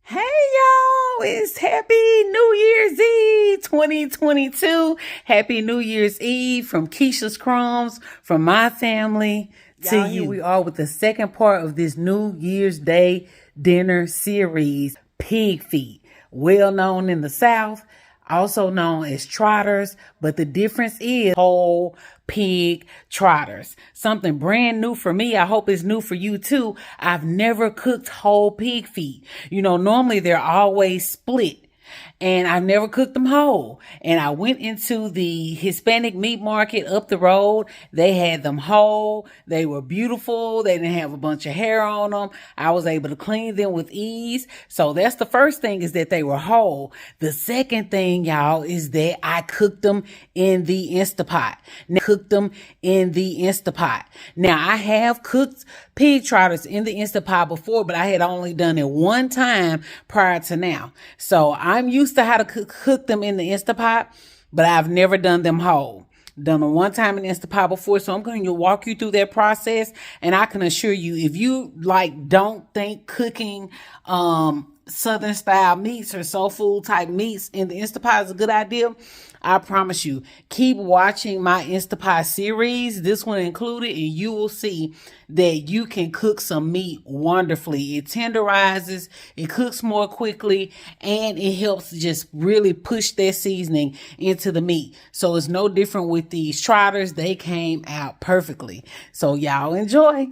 Hey y'all, it's Happy New Year's Eve 2022. Happy New Year's Eve from Keisha's Crumbs, from my family to you. Here we are with the second part of this New Year's Day dinner series, Pig Feet, well known in the South, also known as trotters, but the difference is whole pig trotters. Something brand new for me. I hope it's new for you too. I've never cooked whole pig feet. You know, normally they're always split, and I've never cooked them whole. And I went into the Hispanic meat market up the road. They had them whole. They were beautiful. They didn't have a bunch of hair on them. I was able to clean them with ease. So that's the first thing, is that they were whole. The second thing, y'all, is that I cooked them in the INSTAPOT. Now, I have cooked pig trotters in the INSTAPOT before, but I had only done it one time prior to now. So I'm used to how to cook them in the INSTAPOT, but I've never done them whole. Done them one time in INSTAPOT before, so I'm going to walk you through that process. And I can assure you, if you don't think cooking Southern style meats or soul food type meats in the INSTAPOT is a good idea, I promise you, keep watching my INSTAPOT series, this one included, and you will see that you can cook some meat wonderfully. It tenderizes, it cooks more quickly, and it helps just really push that seasoning into the meat. So it's no different with these trotters. They came out perfectly. So y'all enjoy.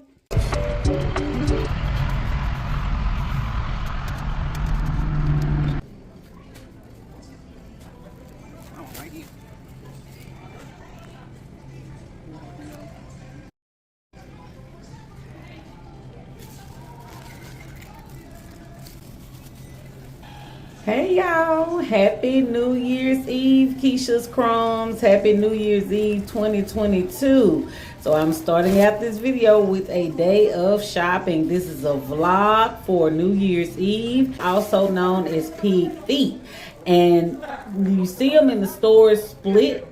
Hey y'all, happy New Year's Eve, Keisha's Crumbs. Happy New Year's Eve 2022. So I'm starting out this video with a day of shopping. This is a vlog for New Year's Eve, also known as pig feet. And you see them in the stores split.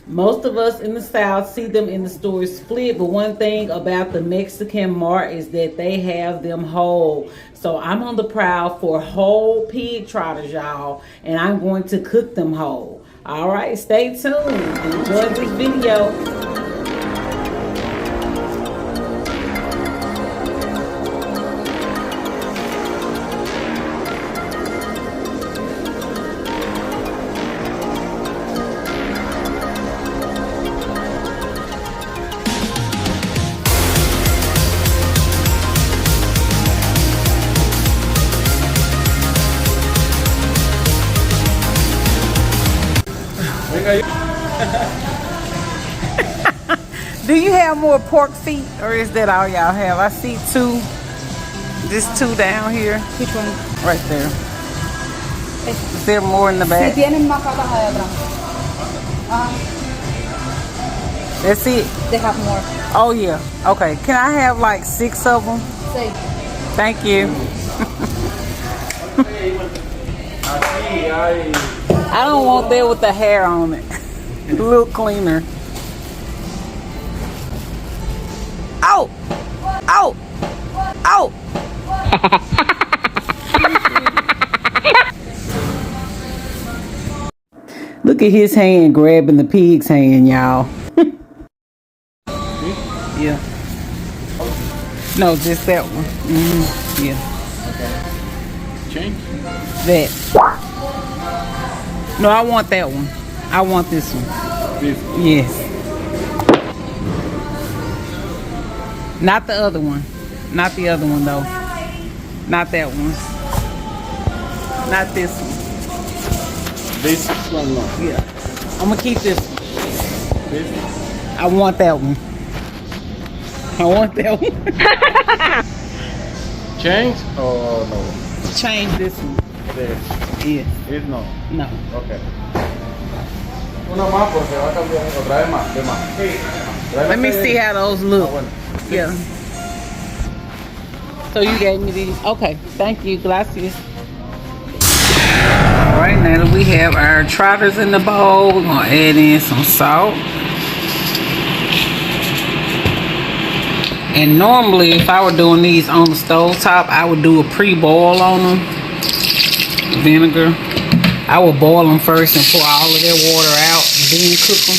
Most of us in the South see them in the stores split, but one thing about the Mexican mart is that they have them whole. So I'm on the prowl for whole pig trotters, y'all, and I'm going to cook them whole. All right, stay tuned. Enjoy this video. Do you have more pork feet, or is that all y'all have? I see two. Just two down here. Which one? Right there. Is there more in the back? Si tienen más patas adentro. That's it? They have more. Oh yeah. Okay. Can I have like 6 of them? 6. Thank you. I don't want that with the hair on it. A little cleaner. Oh! Oh! Oh! Look at his hand grabbing the pig's hand, y'all. Yeah. No, just that one. Yeah. Okay. Change? That. No, I want that one. I want this one. This one? Yes. Not the other one. Not the other one, though. Not that one. Not this one. This one, no. Yeah. I'm going to keep this one. This one? I want that one. I want that one. Change or no? Change this one. This. Yeah. This no. No. Okay. Una más porque va a cambiar. O trae más, de más. Let me see how those look. Yeah. So you gave me these. Okay. Thank you. Gracias. All right. Now that we have our trotters in the bowl, we're going to add in some salt. And normally, if I were doing these on the stove top, I would do a pre-boil on them. vinegar. I will boil them first and pour all of their water out and then cook them.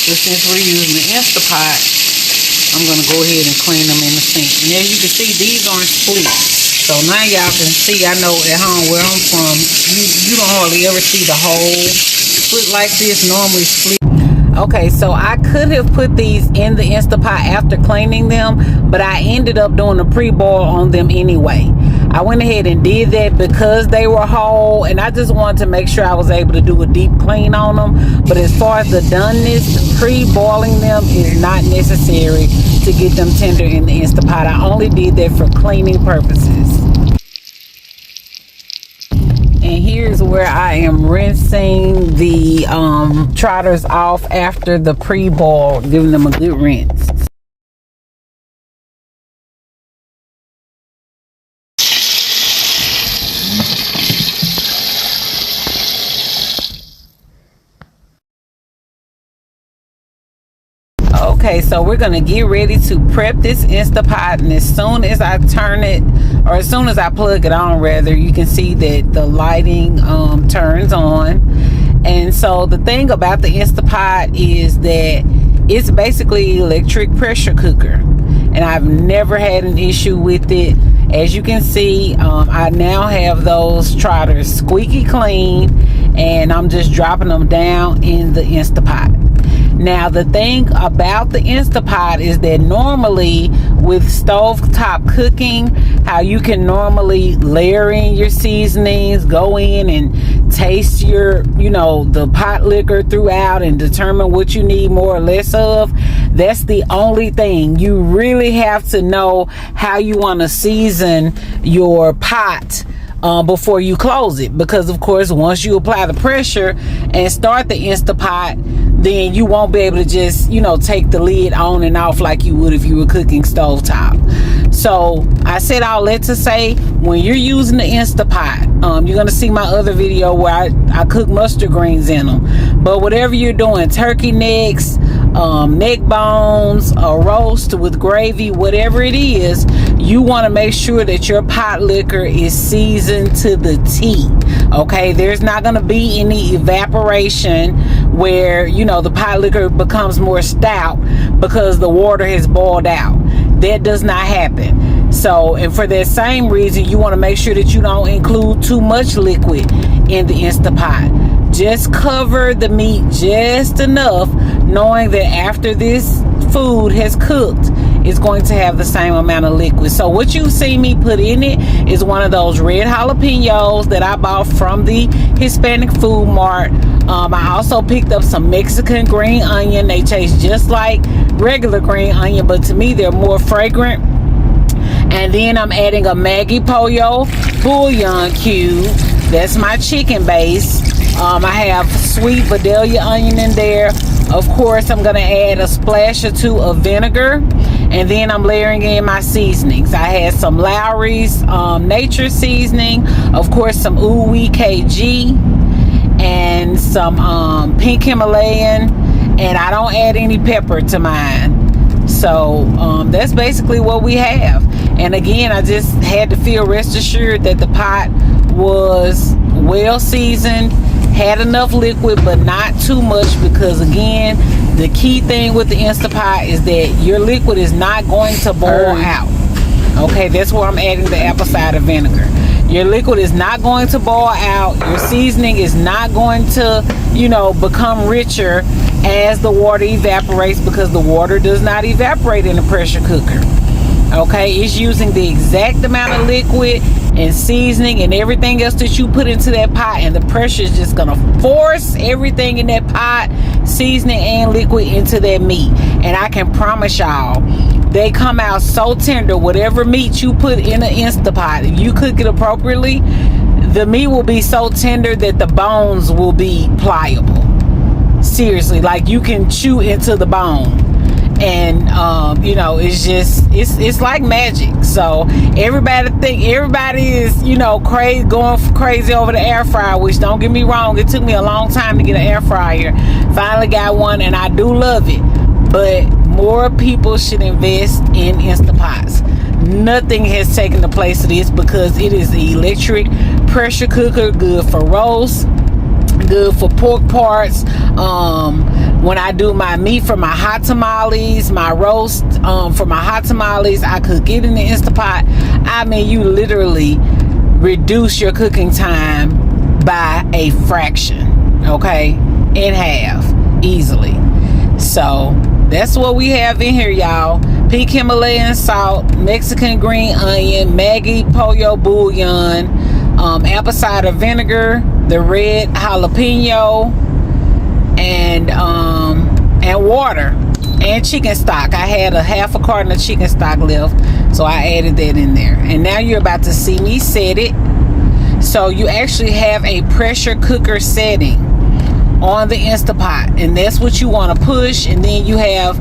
But since we're using the Instapot, I'm gonna go ahead and clean them in the sink. And as you can see, these aren't split. So now y'all can see, I know at home where I'm from, you don't hardly ever see the whole split like this, normally split. Okay, so I could have put these in the Instapot after cleaning them, but I ended up doing a pre-boil on them anyway. I went ahead and did that because they were whole, and I just wanted to make sure I was able to do a deep clean on them. But as far as the doneness, pre-boiling them is not necessary to get them tender in the Instapot. I only did that for cleaning purposes. And here's where I am rinsing the trotters off after the pre-boil, giving them a good rinse. Okay, so we're gonna get ready to prep this Instapot, and as soon as I turn it, or as soon as I plug it on rather, you can see that the lighting turns on. And so the thing about the Instapot is that it's basically electric pressure cooker, and I've never had an issue with it. As you can see, I now have those trotters squeaky clean, and I'm just dropping them down in the Instapot. Now the thing about the Instapot is that normally with stovetop cooking, how you can normally layer in your seasonings, go in and taste your, the pot liquor throughout and determine what you need more or less of. That's the only thing. You really have to know how you want to season your pot before you close it, because of course once you apply the pressure and start the Instapot, then you won't be able to just take the lid on and off like you would if you were cooking stovetop. So I said all that to say, when you're using the Instapot, you're gonna see my other video where I cook mustard greens in them. But whatever you're doing, turkey necks, neck bones, a roast with gravy, whatever it is, you want to make sure that your pot liquor is seasoned to the T. Okay, there's not going to be any evaporation where the pot liquor becomes more stout because the water has boiled out. That does not happen. So, and for that same reason, you want to make sure that you don't include too much liquid in the Instapot. Just cover the meat just enough, knowing that after this food has cooked, it's going to have the same amount of liquid. So what you see me put in it is one of those red jalapenos that I bought from the Hispanic Food Mart. I also picked up some Mexican green onion. They taste just like regular green onion, but to me they're more fragrant. And then I'm adding a Maggi Pollo bouillon cube. That's my chicken base. I have sweet Vidalia onion in there. Of course, I'm going to add a splash or two of vinegar. And then I'm layering in my seasonings. I had some Lowry's nature seasoning. Of course, some Oooo-We KG. And some pink Himalayan. And I don't add any pepper to mine. So that's basically what we have. And again, I just had to feel rest assured that the pot was well seasoned, had enough liquid, but not too much, because again, the key thing with the Instapot is that your liquid is not going to boil out. Okay, that's where I'm adding the apple cider vinegar. Your liquid is not going to boil out. Your seasoning is not going to, become richer as the water evaporates, because the water does not evaporate in a pressure cooker. Okay, it's using the exact amount of liquid and seasoning and everything else that you put into that pot, and the pressure is just gonna force everything in that pot, seasoning and liquid, into that meat. And I can promise y'all, they come out so tender. Whatever meat you put in an Instapot, if you cook it appropriately, the meat will be so tender that the bones will be pliable. Seriously, like you can chew into the bone. And it's like magic. So everybody is crazy, going crazy over the air fryer, which, don't get me wrong, it took me a long time to get an air fryer. Finally got one, and I do love it. But more people should invest in Instapots. Nothing has taken the place of this because it is the electric pressure cooker. Good for roast, good for pork parts. When I do my meat for my hot tamales, my roast for my hot tamales, I cook it in the Instapot. I mean, you literally reduce your cooking time by a fraction, okay, in half, easily. So that's what we have in here, y'all. Pink Himalayan salt, Mexican green onion, Maggi Pollo bouillon, apple cider vinegar, the red jalapeno, and water and chicken stock. I had a half a carton of chicken stock left, so I added that in there. And now you're about to see me set it. So you actually have a pressure cooker setting on the Instapot, and that's what you want to push. And then you have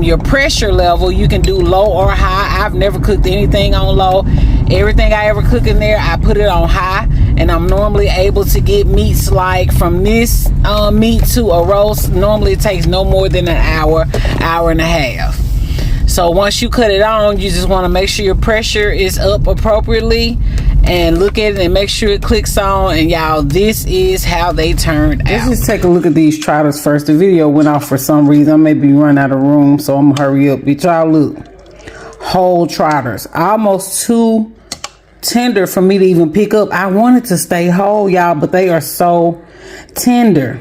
your pressure level. You can do low or high. I've never cooked anything on low. Everything I ever cook in there, I put it on high, and I'm normally able to get meats like from this meat to a roast. Normally it takes no more than an hour, hour and a half. So once you cut it on, you just want to make sure your pressure is up appropriately and look at it and make sure it clicks on. And y'all, this is how they turned out. Let's just take a look at these trotters first. The video went off for some reason. I may be running out of room, so I'm gonna hurry up. But y'all look, whole trotters, almost too tender for me to even pick up. I wanted to stay whole, y'all, but they are so tender.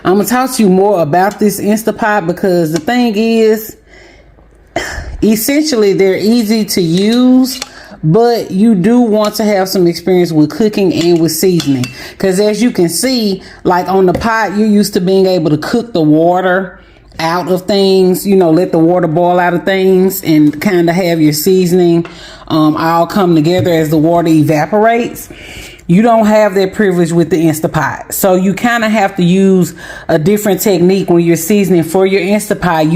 I'm gonna talk to you more about this Instapot because the thing is, essentially they're easy to use, but you do want to have some experience with cooking and with seasoning, because as you can see, like on the pot, you're used to being able to cook the water out of things, you know, let the water boil out of things and kind of have your seasoning all come together as the water evaporates. You don't have that privilege with the Instapot. So you kind of have to use a different technique when you're seasoning for your Instapot.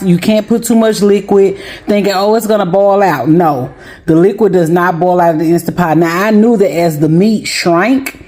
You can't put too much liquid thinking, oh, it's going to boil out. No, the liquid does not boil out of the Instapot. Now, I knew that as the meat shrank,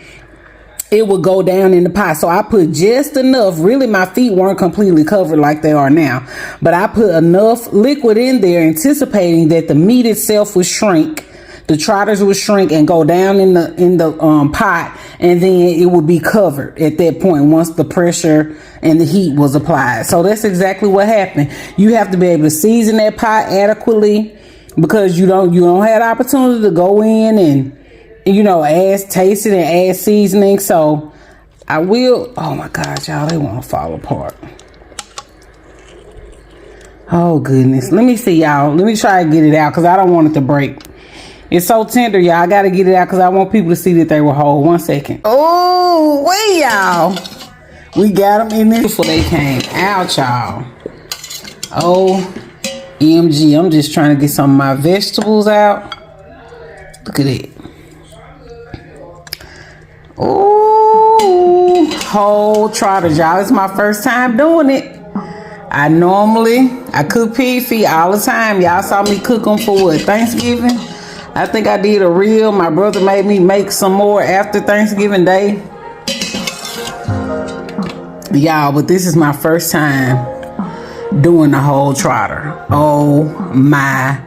it would go down in the pot. So I put just enough. Really, my feet weren't completely covered like they are now, but I put enough liquid in there anticipating that the meat itself would shrink. The trotters would shrink and go down in the pot, and then it would be covered at that point once the pressure and the heat was applied. So that's exactly what happened. You have to be able to season that pot adequately, because you don't have the opportunity to go in and, you know, taste it and add seasoning. So I will. Oh my God, y'all, they want to fall apart. Oh goodness. Let me see, y'all. Let me try to get it out because I don't want it to break. It's so tender, y'all. I got to get it out because I want people to see that they were whole. 1 second. Oh, wait, y'all. We got them in this before they came out, y'all. OMG. I'm just trying to get some of my vegetables out. Look at it. Oh, whole trotters, y'all. It's my first time doing it. I cook pig feet all the time. Y'all saw me cook them for what, Thanksgiving? I think I did a reel. My brother made me make some more after Thanksgiving Day. Y'all, but this is my first time doing the whole trotter. Oh my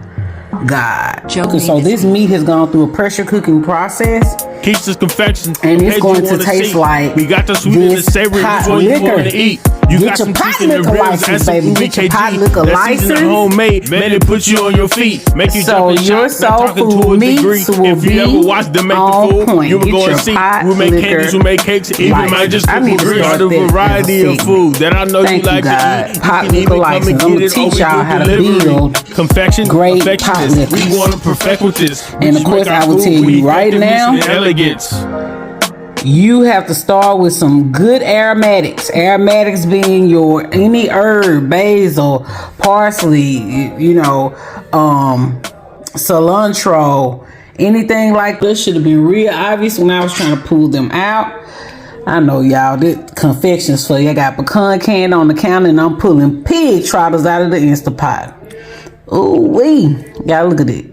God. So this meat has gone through a pressure cooking process. Keisha's confections, and it's going to taste like we got the sweet and the savory. Which one you want to eat? You get your pot liquor license, baby. Get your pot liquor license. Homemade, man, it puts you on your feet. Make you so your soul food meats will if you ever watch them make the food, you will go and see. We make candies, we make cakes, even might just cook a variety of food that I know you like to eat. Pot liquor license. I'm gonna teach y'all how to build confection. Great pot liquor. We want to perfect with this. And of course, I will tell you right now, you have to start with some good aromatics. Aromatics being your any herb, basil, parsley, you know, cilantro, anything like this. Should have been real obvious when I was trying to pull them out. I know y'all, this confections for you. I got pecan candy on the counter and I'm pulling pig trotters out of the Instapot. Ooh-wee. Y'all look at it.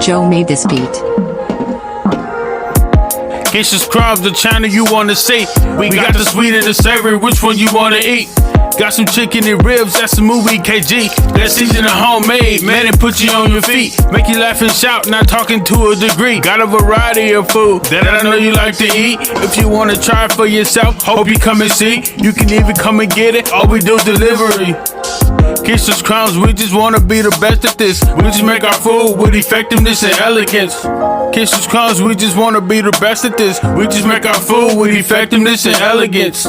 Joe made this beat. Kisha's Crumbs, the channel you wanna see. We got the sweet and the savory, which one you wanna eat? Got some chicken and ribs, that's some Oooo-We KG. That season of homemade, man, it put you on your feet. Make you laugh and shout, not talking to a degree. Got a variety of food that I know you like to eat. If you wanna try it for yourself, hope you come and see. You can even come and get it, all we do is delivery. Kisha's Crumbs, we just wanna be the best at this. We just make our food with effectiveness and elegance. Kisha's Crumbs, we just wanna be the best at this. We just make our food with effectiveness and elegance.